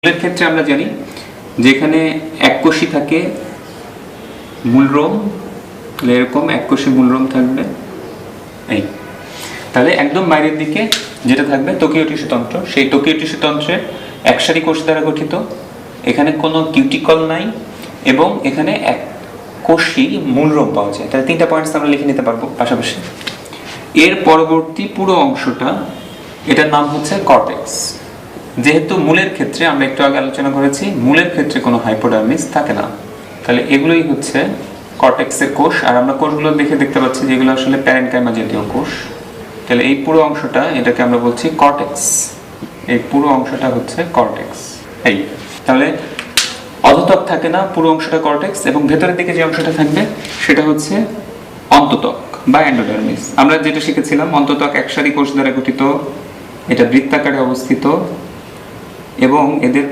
মূলের ক্ষেত্রে আমরা জানি যেখানে এককোষী থাকে মূলরোম, এরকম এককোষী মূলরোম থাকবে। এই তাহলে একদম বাইরের দিকে যেটা থাকবে ত্বকীয় টিস্যুতন্ত্র, সেই ত্বকীয় টিস্যুতন্ত্রের একসারি কোষ দ্বারা গঠিত। এখানে কোনো কিউটিকল নাই এবং এখানে এককোষী মূলরোম পাওয়া যায়। তাহলে তিনটা পয়েন্টস আমরা লিখে নিতে পারবো পাশাপাশি। এর পরবর্তী পুরো অংশটা, এটার নাম হচ্ছে কর্টেক্স। যেহেতু মূলের ক্ষেত্রে আমরা একটু আগে আলোচনা করেছি, মূলের ক্ষেত্রে কোনো হাইপোডার্মিস থাকে না, তাহলে এগুলোই হচ্ছে কর্টেক্সের কোষ। আর আমরা কোষগুলো দেখতে পাচ্ছি যেগুলো আসলে প্যারেনকাইমা জাতীয় কোষ। তাহলে এই পুরো অংশটা, এটাকে আমরা বলছি কর্টেক্স। এই পুরো অংশটা হচ্ছে কর্টেক্স। এই তাহলে অধঃত্বক থাকে না, পুরো অংশটা কর্টেক্স, এবং ভেতরের দিকে যে অংশটা থাকবে সেটা হচ্ছে অন্তত্বক বা এন্ডোডার্মিস। আমরা যেটা শিখেছিলাম, অন্তত্বক একসারি কোষ দ্বারা গঠিত, এটা বৃত্তাকারে অবস্থিত এবং এদের